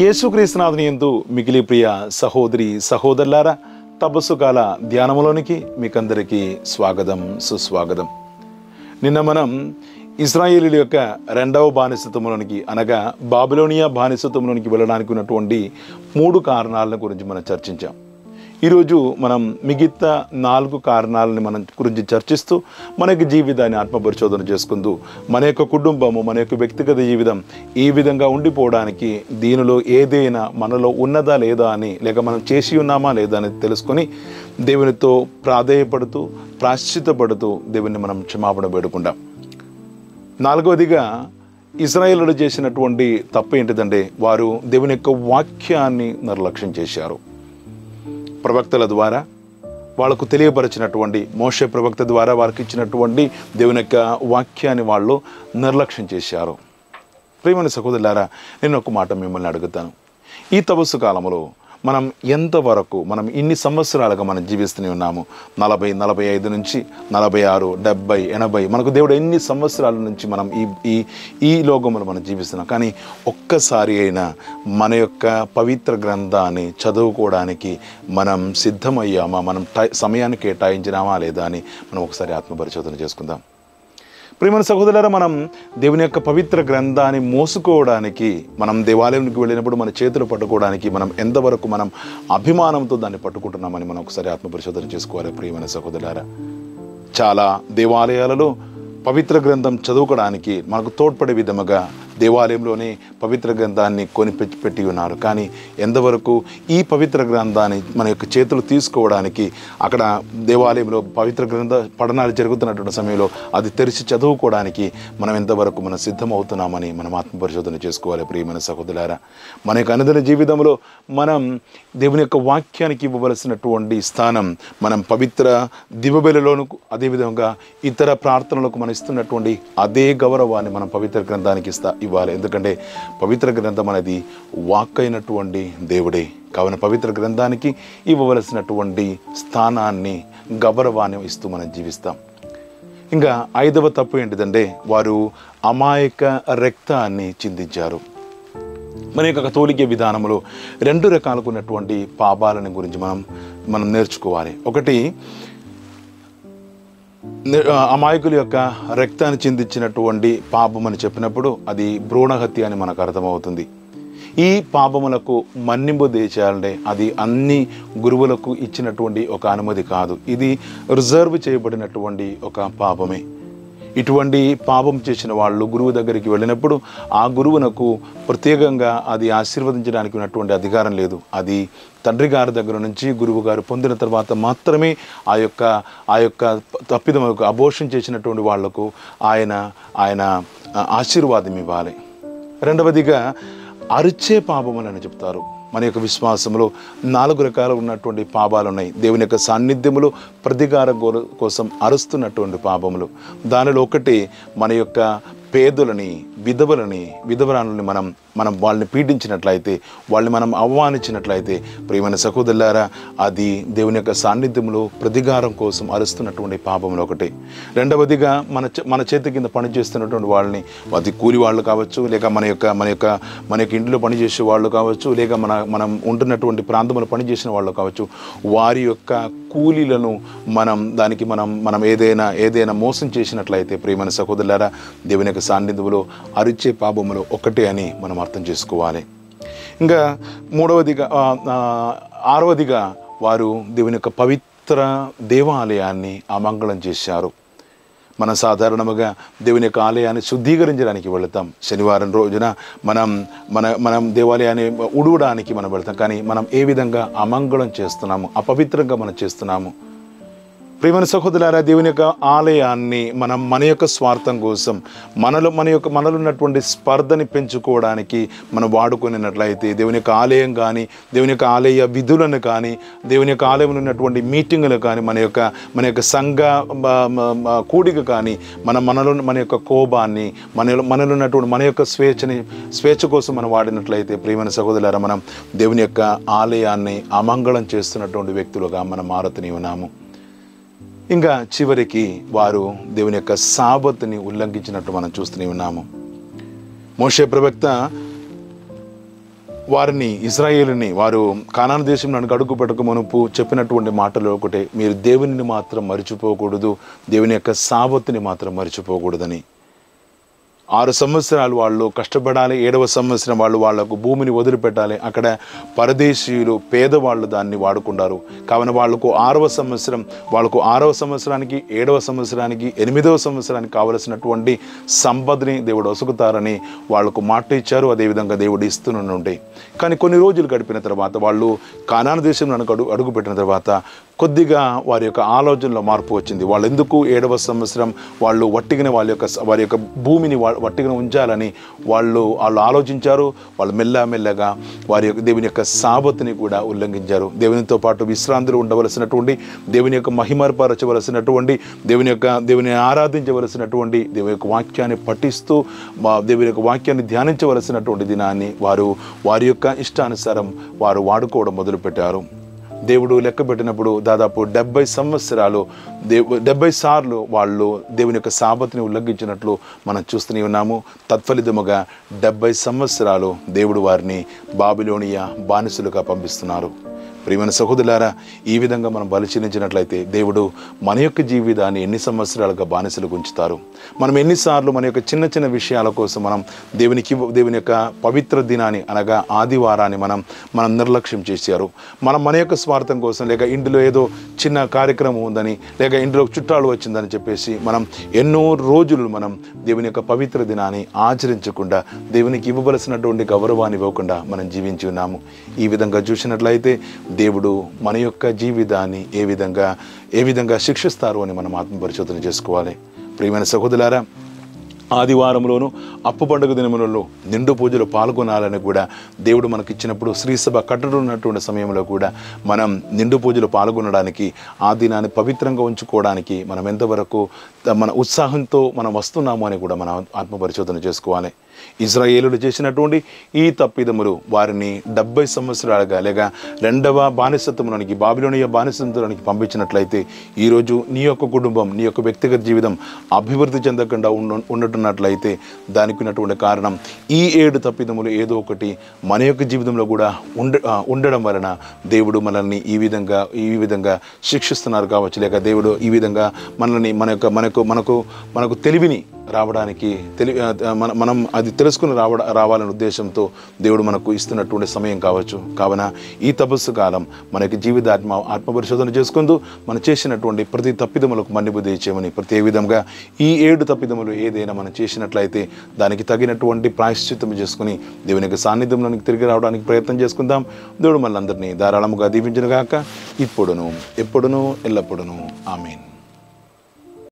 యేసుక్రీస్తునాథుని యందు మిగిలి ప్రియ సహోదరి సహోదరులారా, తపస్సు కాల ధ్యానములోనికి మీకందరికీ స్వాగతం, సుస్వాగతం. నిన్న మనం ఇశ్రాయేలీయుల యొక్క రెండవ బానిసత్వంలోనికి అనగా బాబిలోనియా బానిసత్వంలోనికి వెళ్ళడానికి ఉన్నటువంటి 3 కారణాలను గురించి మనం చర్చించాం. ఈరోజు మనం మిగతా 4 కారణాలను మనం గురించి చర్చిస్తూ మన యొక్క జీవితాన్ని ఆత్మపరిశోధన చేసుకుంటూ మన యొక్క కుటుంబము, మన యొక్క వ్యక్తిగత జీవితం ఈ విధంగా ఉండిపోవడానికి దీనిలో ఏదైనా మనలో ఉన్నదా లేదా అని, లేక మనం చేసి ఉన్నామా లేదా అని తెలుసుకొని దేవునితో ప్రాధేయపడుతూ ప్రాశ్చితపడుతూ దేవుని మనం క్షమాపణ వేడుకుంటాం. 4వదిగా ఇశ్రాయేలీయులు చేసినటువంటి తప్పు ఏంటిదంటే వారు దేవుని యొక్క వాక్యాన్ని నిర్లక్ష్యం చేశారు. ప్రవక్తల ద్వారా వాళ్ళకు తెలియపరిచినటువంటి మోషే ప్రవక్త ద్వారా వారికి ఇచ్చినటువంటి దేవుని యొక్క వాక్యాన్ని వాళ్ళు నిర్లక్ష్యం చేశారు. ప్రియమైన సహోదరులారా, నేను ఒక మాట మిమ్మల్ని అడుగుతాను. ఈ తపస్సు కాలంలో మనం ఎంతవరకు, మనం ఇన్ని సంవత్సరాలుగా మనం జీవిస్తూనే ఉన్నాము. 40, 45 నుంచి 46, 70, 80 మనకు దేవుడు ఎన్ని సంవత్సరాల నుంచి మనం ఈ లోకంలో మనం జీవిస్తున్నాం. కానీ ఒక్కసారి అయినా మన యొక్క పవిత్ర గ్రంథాన్ని చదువుకోవడానికి మనం సిద్ధమయ్యామా, మనం సమయాన్ని కేటాయించినామా లేదా అని మనం ఒకసారి ఆత్మపరిశోధన చేసుకుందాం. ప్రియమైన సహోదరులారా, మనం దేవుని యొక్క పవిత్ర గ్రంథాన్ని మోసుకోవడానికి, మనం దేవాలయానికి వెళ్ళినప్పుడు మన చేతులు పట్టుకోవడానికి మనం ఎంతవరకు మనం అభిమానంతో దాన్ని పట్టుకుంటున్నామని మనం ఒకసారి ఆత్మపరిశోధన చేసుకోవాలి. ప్రియమైన సహోదరులారా, చాలా దేవాలయాలలో పవిత్ర గ్రంథం చదువుకోవడానికి మనకు తోడ్పడే విధముగా దేవాలయంలోనే పవిత్ర గ్రంథాన్ని పెట్టి ఉన్నారు. కానీ ఎంతవరకు ఈ పవిత్ర గ్రంథాన్ని మన యొక్క చేతులు తీసుకోవడానికి, అక్కడ దేవాలయంలో పవిత్ర గ్రంథ పఠనాలు జరుగుతున్నటువంటి సమయంలో అది తెరిచి చదువుకోవడానికి మనం ఎంతవరకు మనం సిద్ధమవుతున్నామని మనం ఆత్మపరిశోధన చేసుకోవాలి. ప్రియమైన సహోదరులారా, మన యొక్క అనుదిన జీవితంలో మనం దేవుని యొక్క వాక్యానికి ఇవ్వవలసినటువంటి స్థానం మనం పవిత్ర దివ్యబలిలోను, అదేవిధంగా ఇతర ప్రార్థనలకు మనం ఇస్తున్నటువంటి అదే గౌరవాన్ని మనం పవిత్ర గ్రంథానికి ఇవ్వాలి. ఎందుకంటే పవిత్ర గ్రంథం అనేది వాక్ అయినటువంటి దేవుడే. కావున పవిత్ర గ్రంథానికి ఇవ్వవలసినటువంటి స్థానాన్ని, గౌరవాన్ని ఇస్తూ మనం జీవిస్తాం. ఇంకా 5వ తప్పు ఏంటిదంటే వారు అమాయక రక్తాన్ని చిందించారు. మన యొక్క కథోలిక విధానంలో 2 రకాలకు ఉన్నటువంటి పాపాలను గురించి మనం నేర్చుకోవాలి. ఒకటి, అమాయకుల యొక్క రక్తాన్ని చిందించినటువంటి పాపం అని చెప్పినప్పుడు అది భ్రూణహత్య అని మనకు అర్థమవుతుంది. ఈ పాపములకు మన్నింపు చేయాలంటే అది అన్ని గురువులకు ఇచ్చినటువంటి ఒక అనుమతి కాదు. ఇది రిజర్వ్ చేయబడినటువంటి ఒక పాపమే. ఇటువంటి పాపం చేసిన వాళ్ళు గురువు దగ్గరికి వెళ్ళినప్పుడు ఆ గురువునకు ప్రత్యేకంగా అది ఆశీర్వదించడానికి ఉన్నటువంటి అధికారం లేదు. అది తండ్రి గారి దగ్గర నుంచి గురువు గారు పొందిన తర్వాత మాత్రమే ఆ యొక్క తప్పిదములకు, అబోర్షన్ చేసినటువంటి వాళ్లకు ఆయన ఆశీర్వాదం ఇవ్వాలి. 2వదిగా అరిచే పాపములని చెప్తారు. మన యొక్క విశ్వాసంలో 4 రకాలు ఉన్నటువంటి పాపాలు ఉన్నాయి. దేవుని యొక్క సాన్నిధ్యములో ప్రతీకారం కోసం అరుస్తున్నటువంటి పాపములు. దానిలో ఒకటి మన యొక్క పేదలని, విధవరాలని మనం వాళ్ళని పీడించినట్లయితే, వాళ్ళని మనం అవమానించినట్లయితే, ప్రియమైన సహోదరులారా, అది దేవుని యొక్క సాన్నిధ్యంలో ప్రతీకారం కోసం అరుస్తున్నటువంటి పాపంలో ఒకటి. 2వదిగా మన చేతి కింద పనిచేస్తున్నటువంటి వాళ్ళని, అది కూలి వాళ్ళు కావచ్చు, లేక మన యొక్క ఇంట్లో పనిచేసే వాళ్ళు కావచ్చు, లేక మనం ఉంటున్నటువంటి ప్రాంతంలో పనిచేసిన వాళ్ళు కావచ్చు, వారి యొక్క కూలీలను మనం ఏదైనా మోసం చేసినట్లయితే, ప్రియమైన సహోదరులారా, దేవుని యొక్క సాన్నిధ్యంలో అరిచే పాపములో ఒకటే అని మనం అర్థం చేసుకోవాలి. ఇంకా 6వదిగా వారు దేవుని యొక్క పవిత్ర దేవాలయాన్ని అమంగళం చేశారు. మనం సాధారణంగా దేవుని యొక్క ఆలయాన్ని శుద్ధీకరించడానికి వెళతాం. శనివారం రోజున మనం దేవాలయాన్ని ఉడవడానికి మనం వెళతాం. కానీ మనం ఏ విధంగా అమంగళం చేస్తున్నాము, అపవిత్రంగా మనం చేస్తున్నాము. ప్రియమైన సహోదరులారా, దేవుని యొక్క ఆలయాన్ని మన యొక్క స్వార్థం కోసం, మనలో ఉన్నటువంటి స్పర్ధని పెంచుకోవడానికి మనం వాడుకున్నట్లయితే, దేవుని యొక్క ఆలయం కానీ, దేవుని యొక్క ఆలయ విధులను కానీ, దేవుని యొక్క ఆలయంలో ఉన్నటువంటి మీటింగులు కానీ, మన యొక్క సంఘ కూడిక కానీ, మన యొక్క కోపాన్ని, మనలో ఉన్నటువంటి మన యొక్క స్వేచ్ఛ కోసం మనం వాడినట్లయితే, ప్రియమైన సహోదరులారా, మనం దేవుని యొక్క ఆలయాన్ని అమంగళం చేస్తున్నటువంటి వ్యక్తులుగా మనం మారుతూనే ఉన్నాము. ఇంకా చివరికి వారు దేవుని యొక్క సాబత్తుని ఉల్లంఘించినట్టు మనం చూస్తూనే ఉన్నాము. మోషే ప్రవక్త వారిని ఇశ్రాయేలుని వారు కానాను దేశం నన్ను అడుగు పెట్టక మునుపు చెప్పినటువంటి మాటలు ఒకటే, మీరు దేవునిని మాత్రం మరిచిపోకూడదు, దేవుని యొక్క సాబత్తుని మాత్రం మరిచిపోకూడదని. 6 సంవత్సరాలు వాళ్ళు కష్టపడాలి, 7వ సంవత్సరం వాళ్ళకు భూమిని వదిలిపెట్టాలి. అక్కడ పరదేశీయులు పేదవాళ్ళు దాన్ని వాడుకున్నారు. కావున వాళ్ళకు 6వ సంవత్సరానికి 7వ సంవత్సరానికి 8వ సంవత్సరానికి కావలసినటువంటి సంపదని దేవుడు ఒసుగుతారని వాళ్ళకు మాట ఇచ్చారు. అదేవిధంగా దేవుడు ఇస్తూనుండే. కానీ కొన్ని రోజులు గడిపిన తర్వాత వాళ్ళు కానాను దేశంలో అడుగు పెట్టిన తర్వాత కొద్దిగా వారి యొక్క ఆలోచనలో మార్పు వచ్చింది. వాళ్ళు ఎందుకు 7వ సంవత్సరం వాళ్ళు వట్టిగానే వారి యొక్క భూమిని వట్టిగా ఉంచాలని వాళ్ళు ఆలోచించారు. వాళ్ళు మెల్లగా వారి యొక్క దేవుని యొక్క సాబతుని కూడా ఉల్లంఘించారు. దేవునితో పాటు విశ్రాంతిలో ఉండవలసినటువంటి, దేవుని యొక్క మహిమపరచవలసినటువంటి, దేవుని ఆరాధించవలసినటువంటి, దేవుని యొక్క వాక్యాన్ని పఠిస్తూ దేవుని యొక్క వాక్యాన్ని ధ్యానించవలసినటువంటి దినాన్ని వారి యొక్క ఇష్టానుసారం వారు వాడుకోవడం మొదలుపెట్టారు. దేవుడు లెక్క పెట్టినప్పుడు దాదాపు 70 సంవత్సరాలు 70 సార్లు వాళ్ళు దేవుని యొక్క సాబతుని ఉల్లంఘించినట్లు మనం చూస్తూనే ఉన్నాము. తత్ఫలితముగా 70 సంవత్సరాలు దేవుడు వారిని బాబిలోనియా బానిసలుగా పంపిస్తున్నారు. ప్రియమైన సహోదరులారా, ఈ విధంగా మనం పరిశీలించినట్లయితే దేవుడు మన యొక్క జీవితాన్ని ఎన్ని సంవత్సరాలుగా బానిసలుగా ఉంచుతారు. మనం ఎన్నిసార్లు మన యొక్క చిన్న విషయాల కోసం మనం దేవుని యొక్క పవిత్ర దినాన్ని అనగా ఆదివారాన్ని మనం నిర్లక్ష్యం చేశారు. మన యొక్క స్వార్థం కోసం, లేక ఇంటిలో ఏదో చిన్న కార్యక్రమం ఉందని, లేక ఇంట్లో చుట్టాలు వచ్చిందని చెప్పేసి మనం ఎన్నో రోజులు దేవుని యొక్క పవిత్ర దినాన్ని ఆచరించకుండా, దేవునికి ఇవ్వవలసినటువంటి గౌరవాన్ని ఇవ్వకుండా మనం జీవించి ఉన్నాము. ఈ విధంగా చూసినట్లయితే దేవుడు మన యొక్క జీవితాన్ని ఏ విధంగా శిక్షిస్తారు అని మనం ఆత్మపరిశోధన చేసుకోవాలి. ప్రియమైన సహోదరులారా, ఆదివారంలోనూ అప్పు పండుగ దినములలో నిండు పూజలు పాల్గొనాలని కూడా దేవుడు మనకి ఇచ్చినప్పుడు, శ్రీసభ కట్టడున్నటువంటి సమయంలో కూడా మనం నిండు పూజలు పాల్గొనడానికి, ఆ దినాన్ని పవిత్రంగా ఉంచుకోవడానికి మనం ఎంతవరకు మన ఉత్సాహంతో మనం వస్తున్నాము అని కూడా మనం ఆత్మపరిశోధన చేసుకోవాలి. ఇశ్రాయేలులు చేసినటువంటి ఈ తప్పిదములు వారిని 70 సంవత్సరాలుగా లేక 2వ బానిసత్వంలోనికి, బాబిలోనియా బానిసత్వంలోనికి పంపించినట్లయితే ఈరోజు నీ యొక్క కుటుంబం, నీ యొక్క వ్యక్తిగత జీవితం అభివృద్ధి చెందకుండా ఉన్నట్లయితే దానికి ఉన్నటువంటి కారణం ఈ 7 తప్పిదములు ఏదో ఒకటి మన యొక్క జీవితంలో కూడా ఉండడం వలన దేవుడు మనల్ని ఈ విధంగా శిక్షిస్తున్నారు కావచ్చు. లేక దేవుడు ఈ విధంగా మనల్ని మనకు తెలివిని రావడానికి మనం అది తెలుసుకుని రావాలనే ఉద్దేశంతో దేవుడు మనకు ఇస్తున్నటువంటి సమయం కావచ్చు. కావున ఈ తపస్సు కాలం మనకి ఆత్మపరిశోధన చేసుకుంటూ మనం చేసినటువంటి ప్రతి తప్పిదములకు మన్నిబుద్ధి చేయమని, ప్రతి విధంగా ఈ 7 తప్పిదములు ఏదైనా మనం చేసినట్లయితే దానికి తగినటువంటి ప్రాయశ్చిత్తం చేసుకుని దేవుని యొక్క సాన్నిధ్యంలోనికి తిరిగి రావడానికి ప్రయత్నం చేసుకుందాం. దేవుడు మనందరినీ ధారాళముగా దీవించును గాక, ఇప్పుడును ఎప్పుడును ఎల్లప్పుడును. ఆమేన్.